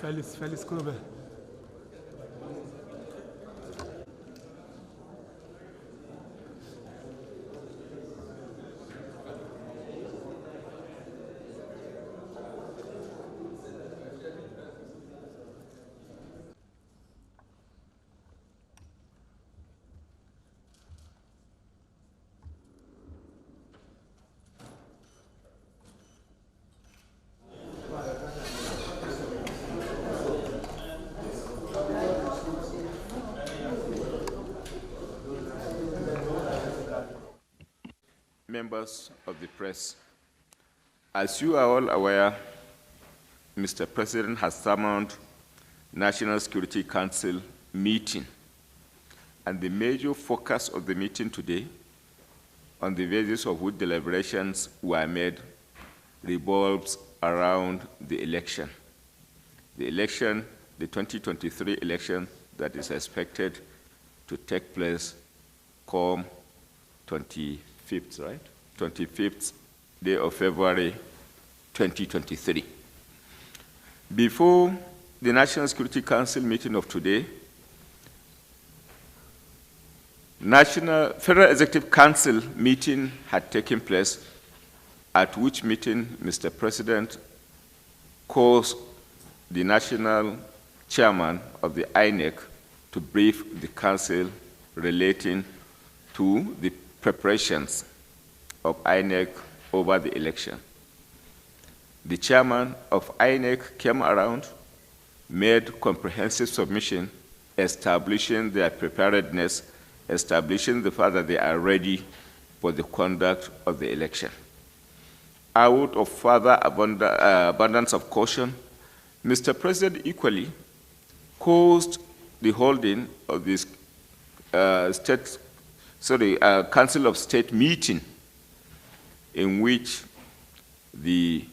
Felix Kobe. Members of the press, as you are all aware, Mr. President has summoned National Security Council meeting, and the major focus of the meeting today, on the basis of which deliberations were made, revolves around the election. The election, the 2023 election that is expected to take place come 25th, right? 25th day of February 2023. Before the National Security Council meeting of today, Federal Executive Council meeting had taken place, at which meeting Mr. President caused the national chairman of the INEC to brief the council relating to the preparations of INEC over the election. The chairman of INEC came around, made comprehensive submission, establishing their preparedness, establishing the fact that they are ready for the conduct of the election. Out of further abundance of caution, Mr. President equally caused the holding of this Council of State meeting, in which the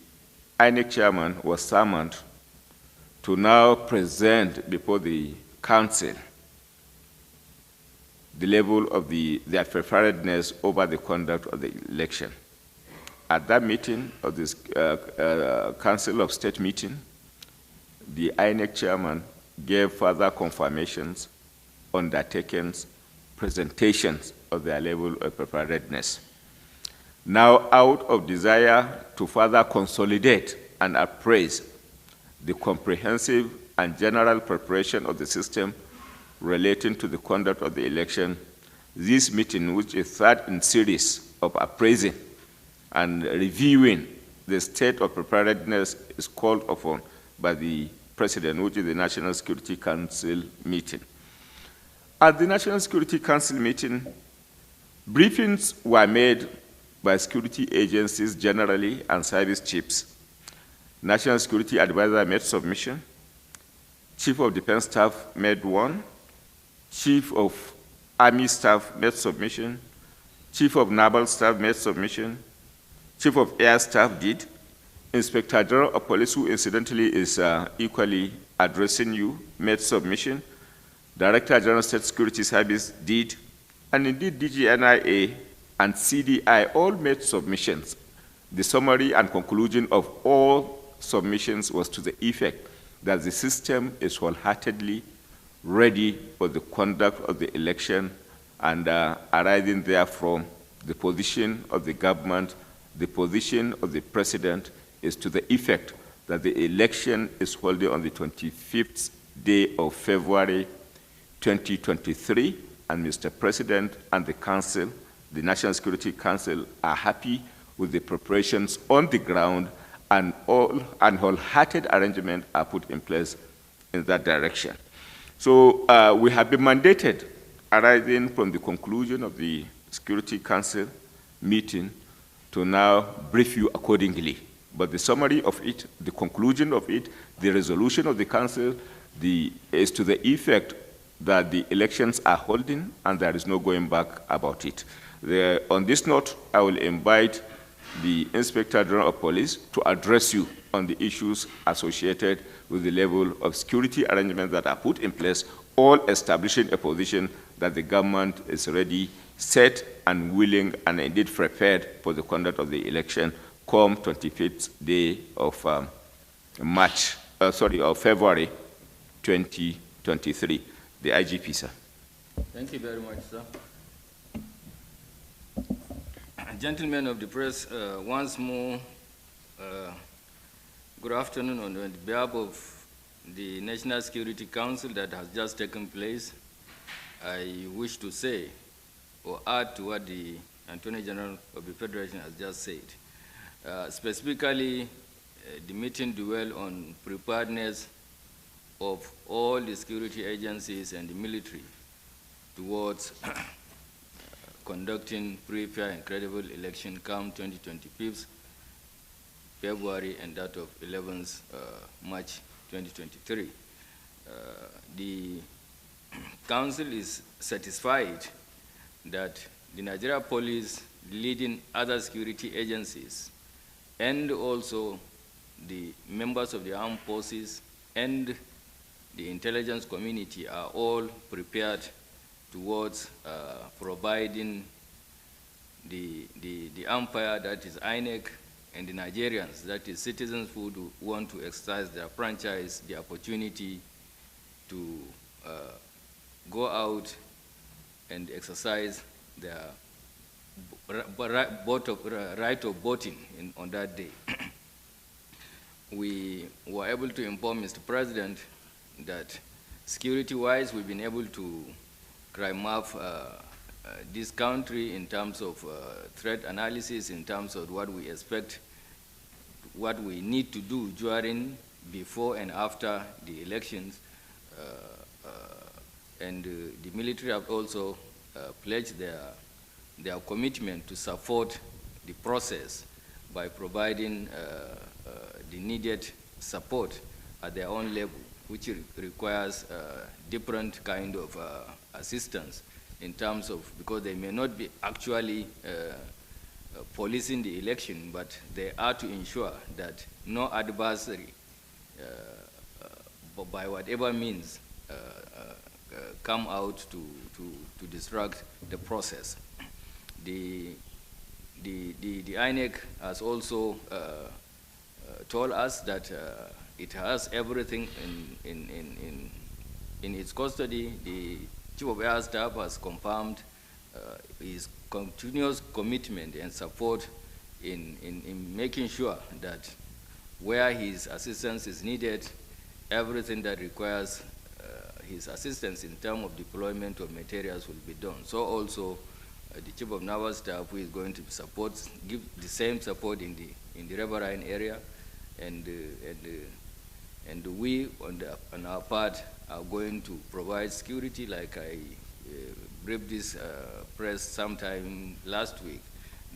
INEC chairman was summoned to now present before the council the level of their preparedness over the conduct of the election. At that meeting of this Council of State meeting, the INEC chairman gave further confirmations, undertakings, presentations of their level of preparedness. Now, out of desire to further consolidate and appraise the comprehensive and general preparation of the system relating to the conduct of the election, this meeting, which is third in series of appraising and reviewing the state of preparedness, is called upon by the President, which is the National Security Council meeting. At the National Security Council meeting, briefings were made by security agencies generally and service chiefs. National Security Advisor made submission. Chief of Defense Staff made one. Chief of Army Staff made submission. Chief of Naval Staff made submission. Chief of Air Staff did. Inspector General of Police, who incidentally is equally addressing you, made submission. Director General State Security Service did. And indeed, DGNIA and CDI all made submissions. The summary and conclusion of all submissions was to the effect that the system is wholeheartedly ready for the conduct of the election, and arising therefrom, the position of the government, the position of the president is to the effect that the election is holding on the 25th day of February 2023, and Mr. President and the Council, the National Security Council, are happy with the preparations on the ground, and wholehearted arrangements are put in place in that direction. So we have been mandated, arising from the conclusion of the Security Council meeting, to now brief you accordingly. But the summary of it, the conclusion of it, the resolution of the Council is to the effect that the elections are holding and there is no going back about it. On this note, I will invite the Inspector General of Police to address you on the issues associated with the level of security arrangements that are put in place, all establishing a position that the government is ready, set, and willing, and indeed prepared for the conduct of the election come 25th day of March of February 2023. The IGP, sir. Thank you very much, sir. Gentlemen of the press, once more, good afternoon. On behalf of the National Security Council that has just taken place, I wish to say or add to what the Attorney General of the Federation has just said. Specifically, the meeting dwelled on preparedness of all the security agencies and the military towards conducting free, fair, and credible election come 2025 February and that of 11th March 2023. The Council is satisfied that the Nigeria Police, leading other security agencies, and also the members of the armed forces and the intelligence community are all prepared towards providing the umpire, that is INEC, and the Nigerians, that is citizens who want to exercise their franchise, the opportunity to go out and exercise their right of voting on that day. We were able to inform Mr. President that security-wise, we've been able to crime up this country in terms of threat analysis, in terms of what we expect, what we need to do during, before, and after the elections. And the military have also pledged their commitment to support the process by providing the needed support at their own level, which requires different kind of assistance in terms of, because they may not be actually policing the election, but they are to ensure that no adversary, by whatever means, come out to disrupt the process. The INEC has also told us that it has everything in its custody. The Chief of Air Staff has confirmed his continuous commitment and support in making sure that where his assistance is needed, everything that requires his assistance in terms of deployment of materials will be done. So also the Chief of Naval Staff, who is going to give the same support in the riverine area, and we on our part are going to provide security, like I briefed this press sometime last week,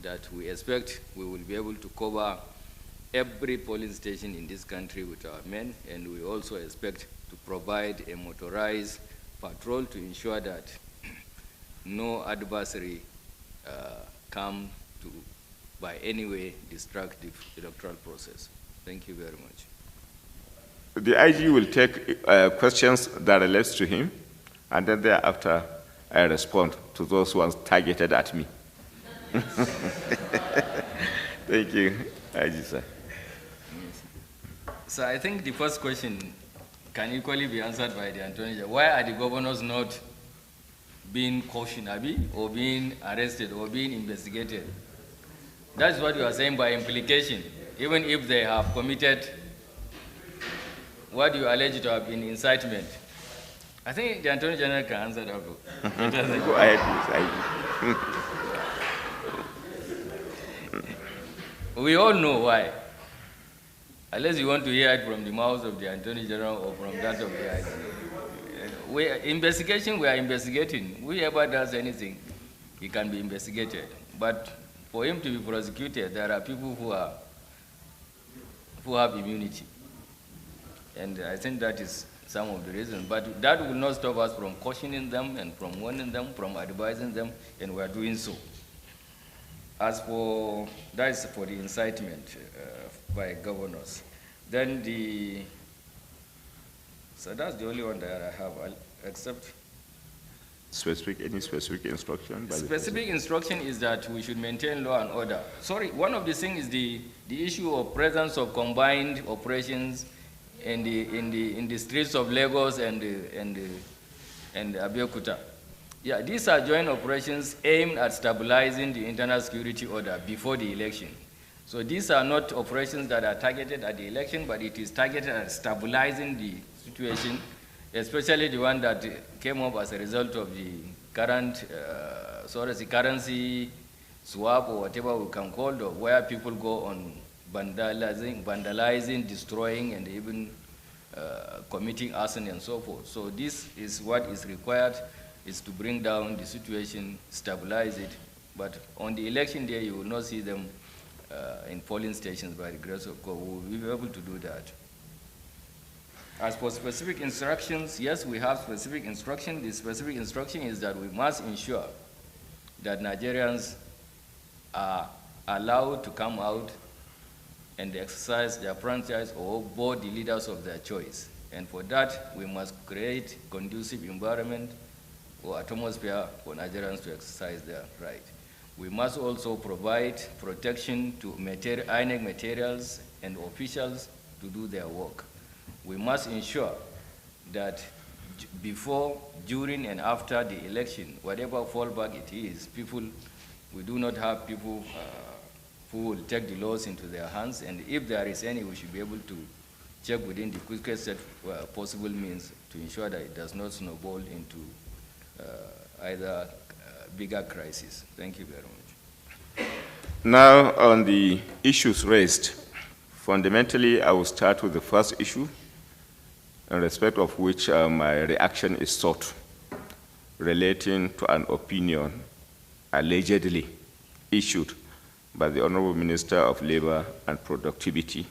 that we expect we will be able to cover every polling station in this country with our men, and we also expect to provide a motorized patrol to ensure that no adversary come to by any way distract the electoral process. Thank you very much. The IG will take questions that relate to him, and then thereafter I respond to those ones targeted at me. Thank you, IG, sir. So I think the first question can equally be answered by the Attorney General. Why are the governors not being cautioned, or being arrested, or being investigated? That's what you are saying by implication. Even if they have committed what you allege to have been incitement. I think the Attorney General can answer that. Go ahead, please. We all know why. Unless you want to hear it from the mouths of the Attorney General or from that of the IG. We are investigating. Whoever does anything, he can be investigated. But for him to be prosecuted, there are people who have immunity. And I think that is some of the reasons. But that will not stop us from cautioning them and from warning them, from advising them, and we are doing so. As for, that is for the incitement by governors. Then so that's the only one that I have, except. Any specific instruction? Specific instruction is that we should maintain law and order. Sorry, one of the things is the issue of presence of combined operations in the streets of Lagos and Abeokuta. Yeah, these are joint operations aimed at stabilizing the internal security order before the election. So these are not operations that are targeted at the election, but it is targeted at stabilizing the situation, especially the one that came up as a result of the current, currency swap or whatever we can call it, where people go on vandalizing, destroying, and even committing arson and so forth. So this is what is required, is to bring down the situation, stabilize it. But on the election day, you will not see them in polling stations by the grace of God. We will be able to do that. As for specific instructions, yes, we have specific instruction. The specific instruction is that we must ensure that Nigerians are allowed to come out and exercise their franchise or vote the leaders of their choice. And for that, we must create conducive environment or atmosphere for Nigerians to exercise their right. We must also provide protection to INEC materials and officials to do their work. We must ensure that before, during, and after the election, whatever fallback it is, we do not have people who will take the laws into their hands, and if there is any, we should be able to check within the quickest possible means to ensure that it does not snowball into either bigger crisis. Thank you very much. Now, on the issues raised, fundamentally, I will start with the first issue, in respect of which my reaction is sought, relating to an opinion allegedly issued by the Honorable Minister of Labor and Productivity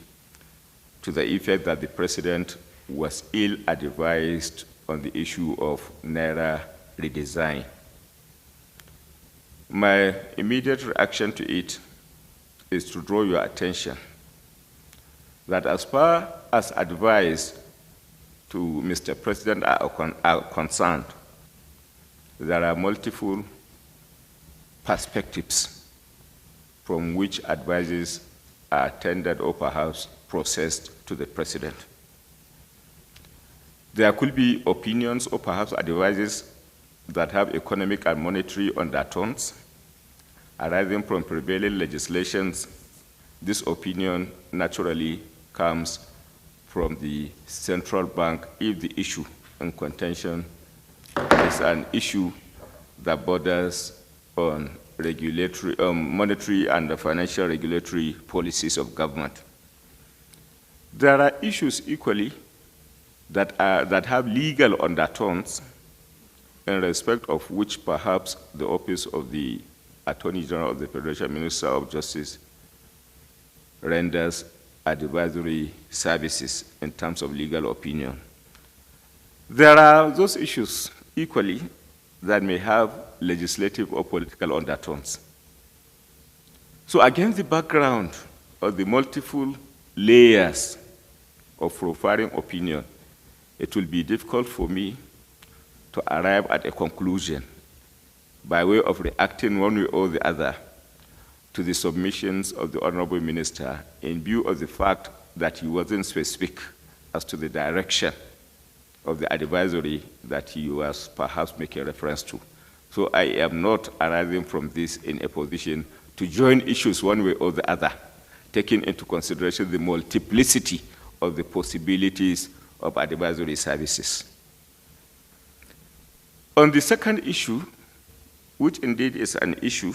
to the effect that the President was ill-advised on the issue of Naira redesign. My immediate reaction to it is to draw your attention that as far as advice to Mr. President are concerned, there are multiple perspectives from which advices are tendered or perhaps processed to the President. There could be opinions or perhaps advices that have economic and monetary undertones arising from prevailing legislations. This opinion naturally comes from the central bank if the issue in contention is an issue that borders on regulatory, monetary and financial regulatory policies of government. There are issues equally that have legal undertones, in respect of which perhaps the Office of the Attorney General of the Federation Minister of Justice renders advisory services in terms of legal opinion. There are those issues equally that may have legislative or political undertones. So against the background of the multiple layers of profiling opinion, it will be difficult for me to arrive at a conclusion by way of reacting one way or the other to the submissions of the Honorable Minister in view of the fact that he wasn't specific as to the direction of the advisory that he was perhaps making reference to. So I am not arising from this in a position to join issues one way or the other, taking into consideration the multiplicity of the possibilities of advisory services. On the second issue, which indeed is an issue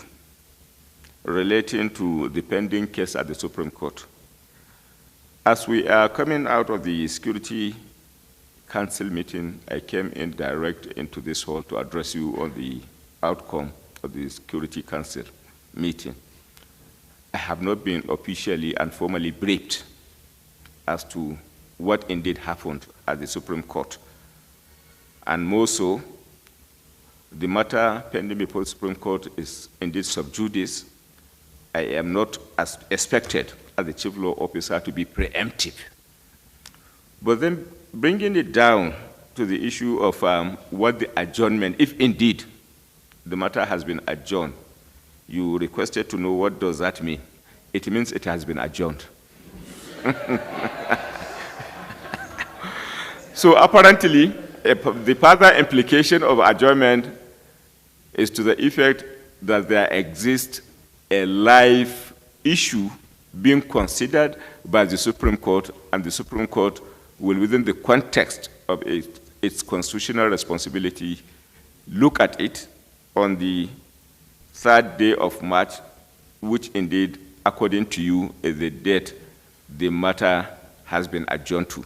relating to the pending case at the Supreme Court, as we are coming out of the Security Council meeting, I came in direct into this hall to address you on the outcome of the Security Council meeting. I have not been officially and formally briefed as to what indeed happened at the Supreme Court. And more so, the matter pending before the Supreme Court is indeed sub judice. I am not as expected as the Chief Law Officer to be preemptive. But then bringing it down to the issue of what the adjournment, if indeed the matter has been adjourned, you requested to know what does that mean. It means it has been adjourned. So apparently, the further implication of adjournment is to the effect that there exists a live issue being considered by the Supreme Court, and the Supreme Court will, within the context of its constitutional responsibility, look at it on the 3rd day of March, which indeed, according to you, is the date the matter has been adjourned to.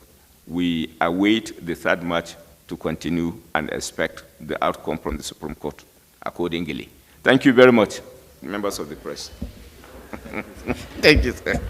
We await the 3rd March to continue and expect the outcome from the Supreme Court accordingly. Thank you very much, members of the press. Thank you, sir.